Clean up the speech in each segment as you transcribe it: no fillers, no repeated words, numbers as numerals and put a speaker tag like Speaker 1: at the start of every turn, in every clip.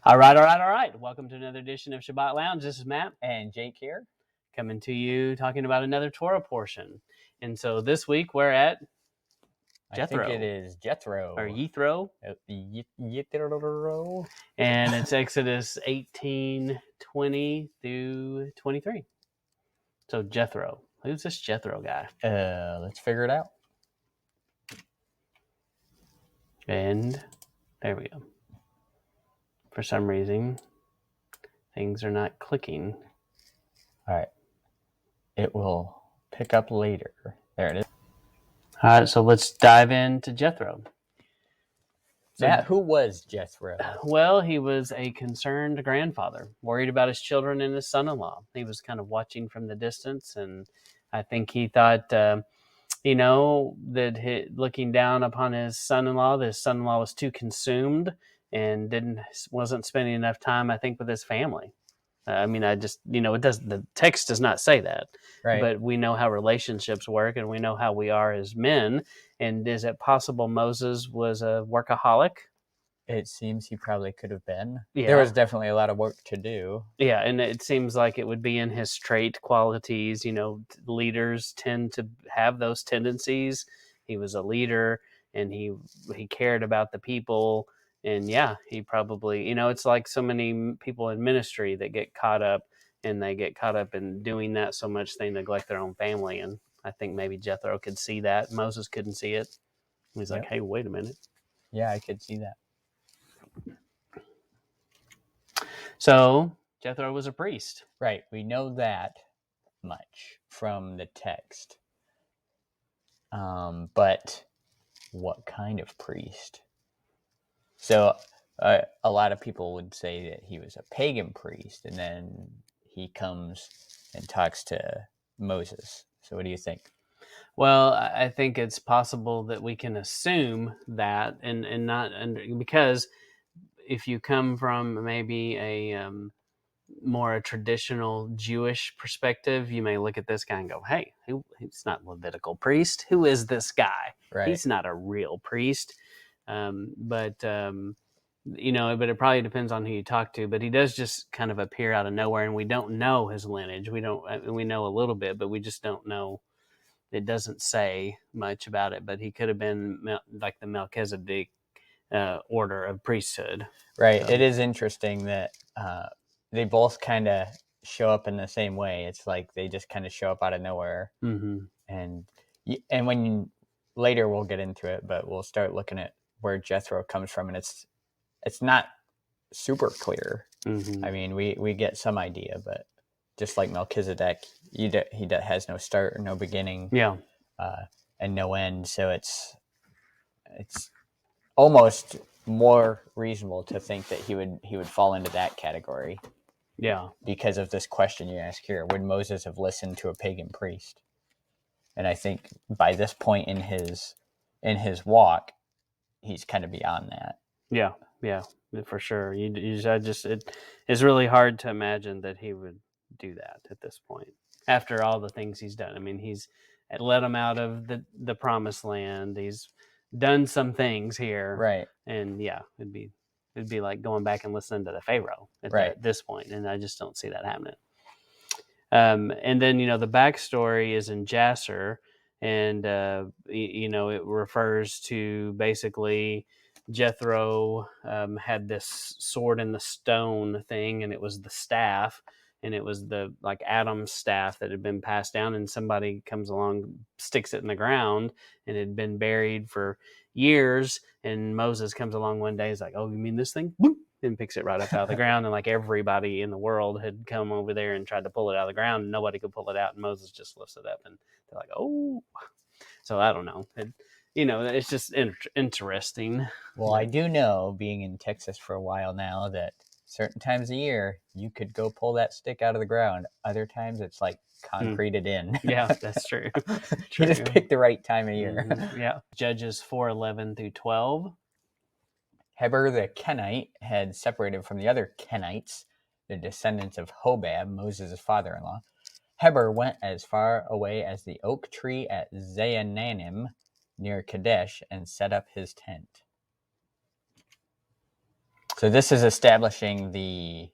Speaker 1: All right. Welcome to another edition of Shabbat Lounge. This is Matt
Speaker 2: And Jake here.
Speaker 1: coming to you talking about another Torah portion. And so this week we're at Jethro.
Speaker 2: I think it is Jethro.
Speaker 1: Or Jethro.
Speaker 2: Jethro.
Speaker 1: And it's Exodus 18:20 through 23. So Jethro. Who's this Jethro guy?
Speaker 2: Let's figure it out.
Speaker 1: And there we go. For some reason, things are not clicking.
Speaker 2: All right. It will pick up later. There it is.
Speaker 1: All right, so let's dive into Jethro.
Speaker 2: Matt, who was Jethro?
Speaker 1: Well, he was a concerned grandfather, worried about his children and his son-in-law. He was kind of watching from the distance, and I think he thought, that looking down upon his son-in-law was too consumed and wasn't spending enough time, I think, with his family. The text does not say that,
Speaker 2: Right.
Speaker 1: But we know how relationships work, and we know how we are as men. And is it possible Moses was a workaholic?
Speaker 2: It seems he probably could have been.
Speaker 1: Yeah.
Speaker 2: There was definitely a lot of work to do.
Speaker 1: Yeah, and it seems like it would be in his trait qualities. Leaders tend to have those tendencies. He was a leader, and he cared about the people. And yeah, he probably, it's like so many people in ministry that get caught up in doing that so much they neglect their own family. And I think maybe Jethro could see that. Moses couldn't see it. He's like, hey, wait a minute.
Speaker 2: Yeah, I could see that.
Speaker 1: So Jethro was a priest.
Speaker 2: Right. We know that much from the text. But what kind of priest? So a lot of people would say that he was a pagan priest, and then he comes and talks to Moses. So what do you think?
Speaker 1: Well, I think it's possible that we can assume that, because if you come from maybe a more a traditional Jewish perspective, you may look at this guy and go, hey, he's not a Levitical priest. Who is this guy?
Speaker 2: Right.
Speaker 1: He's not a real priest. But it probably depends on who you talk to. But he does just kind of appear out of nowhere, and we don't know his lineage. We know a little bit, but we just don't know. It doesn't say much about it. But he could have been like the Melchizedek order of priesthood.
Speaker 2: Right. So. It is interesting that they both kind of show up in the same way. It's like they just kind of show up out of nowhere.
Speaker 1: Mm-hmm.
Speaker 2: And when later we'll get into it, but we'll start looking at where Jethro comes from, and it's not super clear.
Speaker 1: Mm-hmm.
Speaker 2: I mean, we get some idea, but just like Melchizedek, he has no start or no beginning, and no end. So it's almost more reasonable to think that he would fall into that category.
Speaker 1: Yeah,
Speaker 2: because of this question you ask here: would Moses have listened to a pagan priest? And I think by this point in his walk, he's kind of beyond that.
Speaker 1: Yeah, for sure. It's really hard to imagine that he would do that at this point after all the things he's done. I mean, he's led them out of the promised land. He's done some things here,
Speaker 2: right?
Speaker 1: And yeah, it'd be like going back and listening to the Pharaoh at this point, and I just don't see that happening. And then the backstory is in Jasher, and it refers to basically Jethro had this sword in the stone thing, and it was the staff, and it was the like Adam's staff that had been passed down, and somebody comes along, sticks it in the ground, and it had been buried for years, and Moses comes along one day, he's like, oh, you mean this thing? Boop! And picks it right up out of the ground, and like everybody in the world had come over there and tried to pull it out of the ground, and nobody could pull it out, and Moses just lifts it up, and they're like, oh. So I don't know. It's just interesting.
Speaker 2: Well, I do know, being in Texas for a while now, that certain times of year you could go pull that stick out of the ground. Other times it's like concreted in.
Speaker 1: Yeah, that's true.
Speaker 2: You just pick the right time of year.
Speaker 1: Mm-hmm. Yeah. Judges 4:11 through 12.
Speaker 2: Heber the Kenite had separated from the other Kenites, the descendants of Hobab, Moses' father-in-law. Heber went as far away as the oak tree at Zaananim near Kadesh and set up his tent. So this is establishing the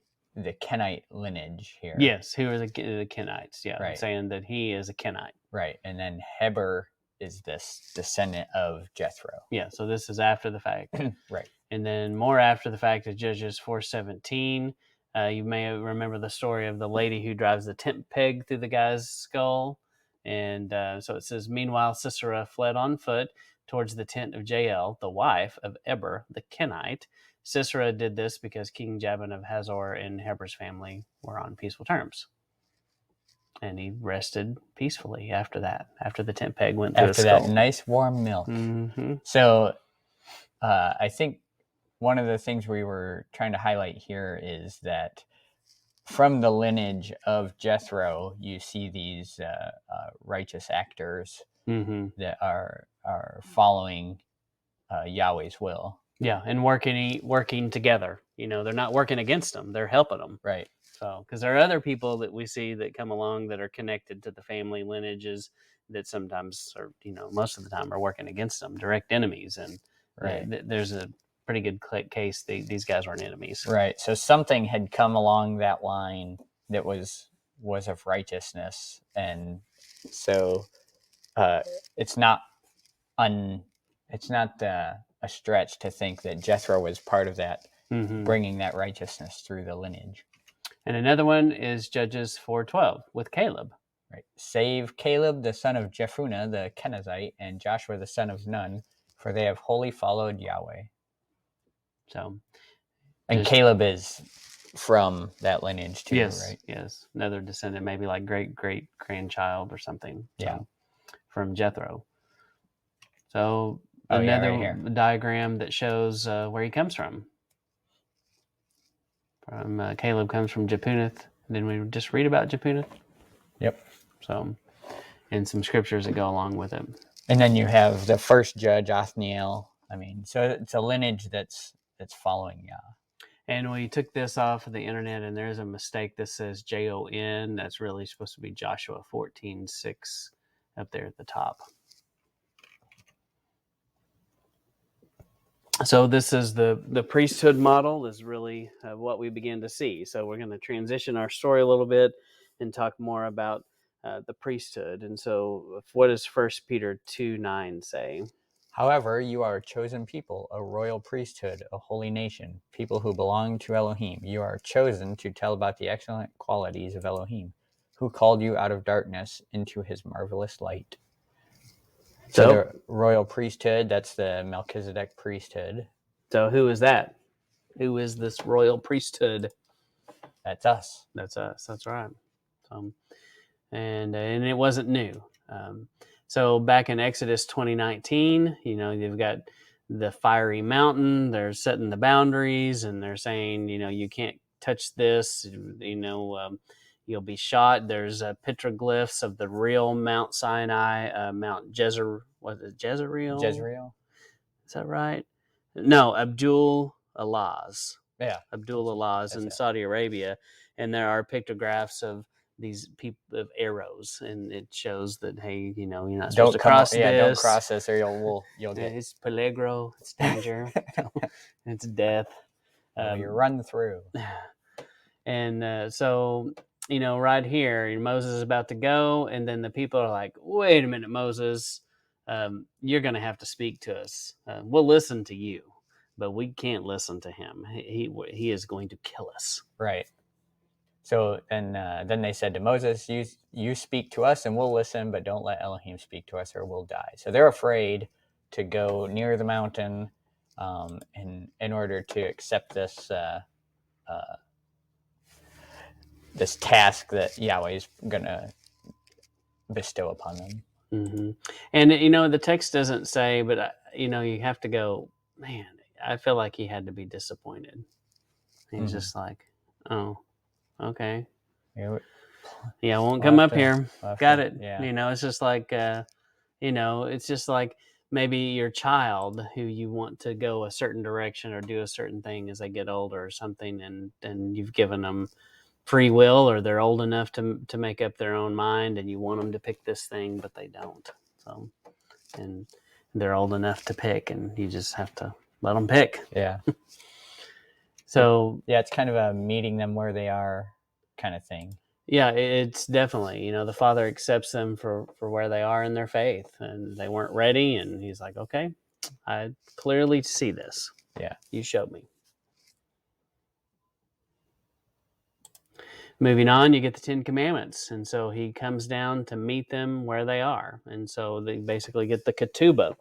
Speaker 2: Kenite lineage here.
Speaker 1: Yes, who are the Kenites? Yeah,
Speaker 2: right.
Speaker 1: Saying that he is a Kenite.
Speaker 2: Right, and then Heber is this descendant of Jethro.
Speaker 1: Yeah, so this is after the fact.
Speaker 2: Right.
Speaker 1: And then more after the fact of Judges 4:17. You may remember the story of the lady who drives the tent peg through the guy's skull. And so it says, meanwhile, Sisera fled on foot towards the tent of Jael, the wife of Eber the Kenite. Sisera did this because King Jabin of Hazor and Heber's family were on peaceful terms. And he rested peacefully after that, after the tent peg went through his skull.
Speaker 2: After that nice warm milk.
Speaker 1: Mm-hmm.
Speaker 2: So I think one of the things we were trying to highlight here is that from the lineage of Jethro, you see these righteous actors that are following Yahweh's will.
Speaker 1: Yeah, and working together. They're not working against them; they're helping them.
Speaker 2: Right.
Speaker 1: So, because there are other people that we see that come along that are connected to the family lineages that sometimes, or most of the time, are working against them, direct enemies. And there's a pretty good case these guys weren't enemies.
Speaker 2: Right. So something had come along that line that was of righteousness, and so it's not a stretch to think that Jethro was part of that, bringing that righteousness through the lineage.
Speaker 1: And another one is Judges 4:12 with Caleb.
Speaker 2: Right. Save Caleb the son of Jephunneh the Kenizzite and Joshua the son of Nun, for they have wholly followed Yahweh.
Speaker 1: So,
Speaker 2: and Caleb is from that lineage too,
Speaker 1: yes,
Speaker 2: right?
Speaker 1: Yes, another descendant, maybe like great grandchild or something.
Speaker 2: Yeah,
Speaker 1: from Jethro. So another diagram that shows where he comes from. Caleb comes from Jephunneh. Didn't we just read about Jephunneh?
Speaker 2: Yep.
Speaker 1: So, and some scriptures that go along with it.
Speaker 2: And then you have the first judge, Othniel. So it's a lineage that's following Yah.
Speaker 1: And we took this off of the internet, and there's a mistake that says Jon. That's really supposed to be Joshua 14:6 up there at the top. So this is the priesthood model is really what we begin to see. So we're going to transition our story a little bit and talk more about the priesthood. And so what does 1 Peter 2:9 say?
Speaker 2: However, you are a chosen people, a royal priesthood, a holy nation, people who belong to Elohim. You are chosen to tell about the excellent qualities of Elohim, who called you out of darkness into his marvelous light. So the royal priesthood, that's the Melchizedek priesthood.
Speaker 1: So who is that? Who is this royal priesthood?
Speaker 2: That's us.
Speaker 1: That's us. That's right. And it wasn't new. So back in Exodus 20:19, you've got the fiery mountain. They're setting the boundaries, and they're saying, you can't touch this. You'll be shot. There's petroglyphs of the real Mount Sinai, Mount Jezreel. Was it Jezreel?
Speaker 2: Jezreel.
Speaker 1: Is that right? No, Abdul Allah's.
Speaker 2: Yeah.
Speaker 1: Abdul Allah's in Saudi Arabia. And there are pictographs of these people of arrows, and it shows that, hey, you're not supposed to cross this.
Speaker 2: Yeah, don't cross this, or you'll get.
Speaker 1: It's peligro. It's danger. It's death.
Speaker 2: You run through.
Speaker 1: And so, right here, Moses is about to go, and then the people are like, "Wait a minute, Moses, you're going to have to speak to us. We'll listen to you, but we can't listen to him. He is going to kill us."
Speaker 2: Right. So then they said to Moses, you speak to us and we'll listen, but don't let Elohim speak to us or we'll die. So they're afraid to go near the mountain in order to accept this this task that Yahweh is going to bestow upon them.
Speaker 1: Mm-hmm. And, the text doesn't say, but, you have to go, man, I feel like he had to be disappointed. He's just like, oh, okay. Yeah, I won't come up here. Got it.
Speaker 2: Yeah.
Speaker 1: It's just like, it's just like maybe your child who you want to go a certain direction or do a certain thing as they get older or something, and you've given them free will, or they're old enough to make up their own mind, and you want them to pick this thing, but they don't. So, and they're old enough to pick, and you just have to let them pick.
Speaker 2: Yeah.
Speaker 1: So
Speaker 2: it's kind of a meeting them where they are kind of thing.
Speaker 1: Yeah, it's definitely, the Father accepts them for where they are in their faith, and they weren't ready, and he's like, okay, I clearly see this.
Speaker 2: Yeah.
Speaker 1: You showed me. Moving on, you get the 10 Commandments, and so he comes down to meet them where they are, and so they basically get the ketubah.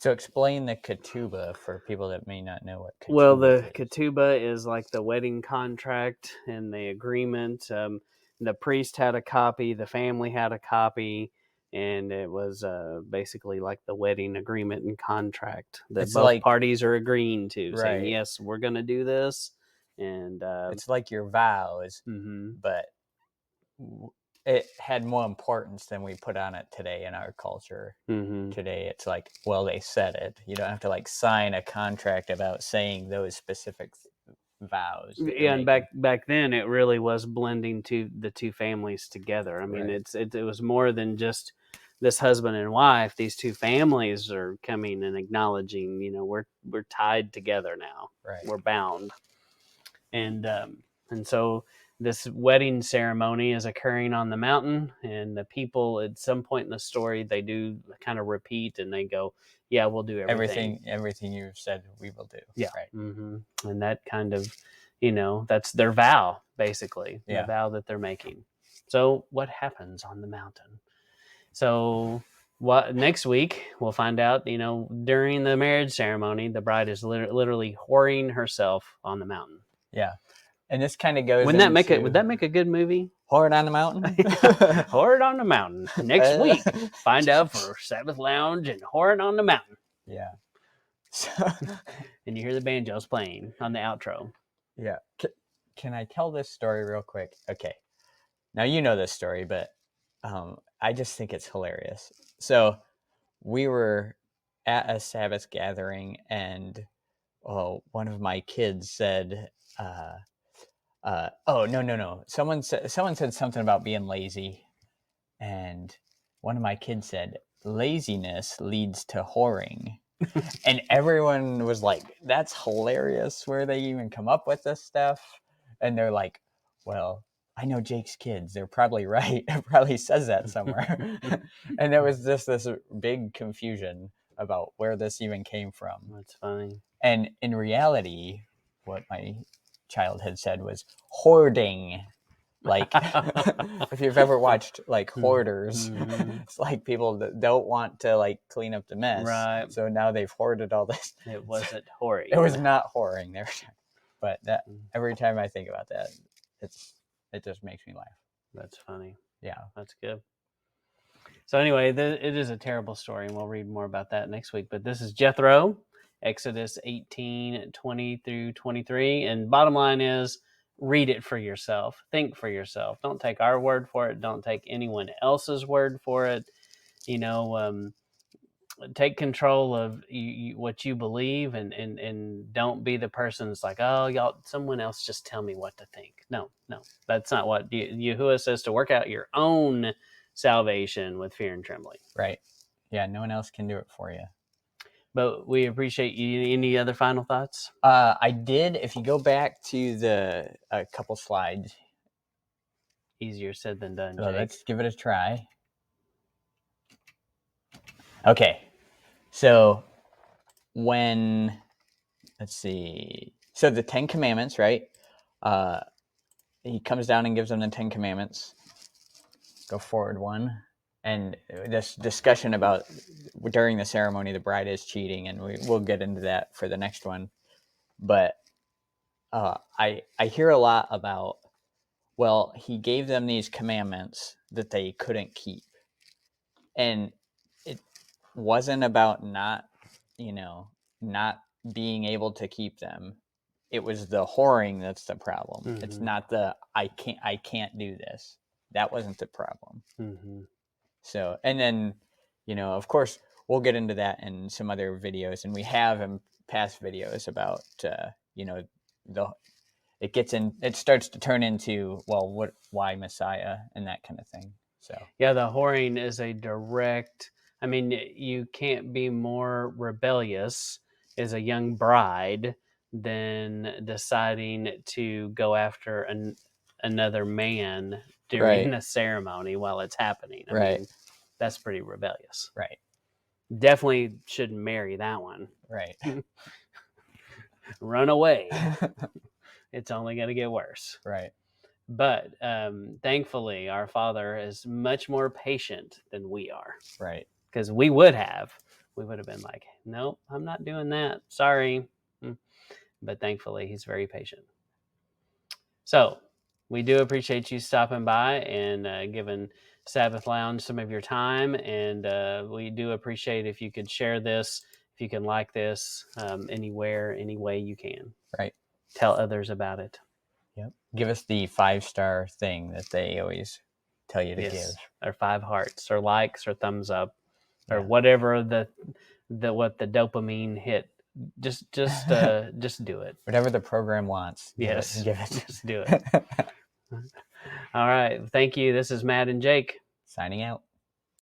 Speaker 2: So explain the ketubah for people that may not know what ketubah
Speaker 1: Well, the
Speaker 2: is.
Speaker 1: ketubah is like the wedding contract and the agreement. The priest had a copy, the family had a copy, and it was basically like the wedding agreement and contract that
Speaker 2: It's
Speaker 1: both
Speaker 2: like,
Speaker 1: parties are agreeing to, saying,
Speaker 2: right.
Speaker 1: yes, we're going to do this. And
Speaker 2: It's like your vows,
Speaker 1: mhm.
Speaker 2: but it had more importance than we put on it today in our culture.
Speaker 1: Mhm.
Speaker 2: Today, it's like, well, they said it. You don't have to like sign a contract about saying those specific vows. That you're
Speaker 1: Yeah, and
Speaker 2: making.
Speaker 1: back then it really was blending the two families together. I mean,
Speaker 2: Right.
Speaker 1: it was more than just this husband and wife. These two families are coming and acknowledging, we're tied together now.
Speaker 2: Right.
Speaker 1: We're bound. And so this wedding ceremony is occurring on the mountain, and the people at some point in the story, they do kind of repeat, and they go, yeah, we'll do everything.
Speaker 2: Everything you've said, we will do.
Speaker 1: Yeah.
Speaker 2: Right.
Speaker 1: Mm-hmm. And that kind of, that's their vow, basically, the
Speaker 2: Yeah.
Speaker 1: vow that they're making. So what happens on the mountain? So what next week we'll find out, during the marriage ceremony, the bride is literally whoring herself on the mountain.
Speaker 2: Yeah. And this kind of goes
Speaker 1: Would that make a good movie?
Speaker 2: Whored on the Mountain?
Speaker 1: Whoring on the Mountain. Next week, find out for Sabbath Lounge and Whoring on the Mountain.
Speaker 2: Yeah. So,
Speaker 1: and you hear the banjos playing on the outro.
Speaker 2: Yeah. Can I tell this story real quick? Okay. Now you know this story, but I just think it's hilarious. So we were at a Sabbath gathering, and one of my kids said, "Oh no! Someone said something about being lazy," and one of my kids said, "Laziness leads to whoring." And everyone was like, that's hilarious. Where they even come up with this stuff? And they're like, well, I know Jake's kids. They're probably right. It probably says that somewhere. And there was just this big confusion about where this even came from.
Speaker 1: That's funny.
Speaker 2: And in reality, what my child had said was hoarding. Like, if you've ever watched like Hoarders, it's like people that don't want to like clean up the mess,
Speaker 1: right?
Speaker 2: So now they've hoarded all this.
Speaker 1: It wasn't whoring.
Speaker 2: It was not whoring there, but that every time I think about that, it just makes me laugh.
Speaker 1: That's funny.
Speaker 2: Yeah,
Speaker 1: that's good. So anyway, it is a terrible story, and we'll read more about that next week. But this is Jethro, Exodus 18:20 through 23, and bottom line is, read it for yourself. Think for yourself. Don't take our word for it. Don't take anyone else's word for it. Take control of what you believe, and don't be the person that's like, oh, y'all, someone else just tell me what to think. No, that's not what Yahuwah says, to work out your own salvation with fear and trembling.
Speaker 2: Right. Yeah, no one else can do it for you.
Speaker 1: But we appreciate you. Any other final thoughts?
Speaker 2: I did. If you go back to a couple slides.
Speaker 1: Easier said than done,
Speaker 2: So
Speaker 1: Jake.
Speaker 2: let's give it a try. Okay. So let's see. So the 10 Commandments, right? He comes down and gives them the 10 Commandments. Go forward one. And this discussion about during the ceremony, the bride is cheating, and we'll get into that for the next one. But I hear a lot about, well, he gave them these commandments that they couldn't keep. And it wasn't about not being able to keep them. It was the whoring that's the problem. Mm-hmm. It's not the I can't do this. That wasn't the problem. Mm-hmm. So, and then, of course, we'll get into that in some other videos, and we have in past videos about, it starts to turn into, well, why Messiah and that kind of thing. So,
Speaker 1: yeah, the whoring is a direct, I mean, you can't be more rebellious as a young bride than deciding to go after another man during the ceremony while it's happening. I mean, that's pretty rebellious.
Speaker 2: Right.
Speaker 1: Definitely shouldn't marry that one.
Speaker 2: Right.
Speaker 1: Run away. It's only going to get worse.
Speaker 2: Right.
Speaker 1: But thankfully, our Father is much more patient than we are.
Speaker 2: Right.
Speaker 1: Because we would have been like, nope, I'm not doing that. Sorry. But thankfully, he's very patient. So we do appreciate you stopping by and giving Sabbath Lounge some of your time. And we do appreciate if you could share this, if you can like this anywhere, any way you can.
Speaker 2: Right.
Speaker 1: Tell others about it.
Speaker 2: Yep. Give us the 5-star thing that they always tell you to give.
Speaker 1: Or 5 hearts or likes or thumbs up or whatever what the dopamine hit. Just do it.
Speaker 2: Whatever the program wants.
Speaker 1: Yes.
Speaker 2: Give it.
Speaker 1: Just do it. All right. Thank you. This is Matt and Jake.
Speaker 2: Signing out.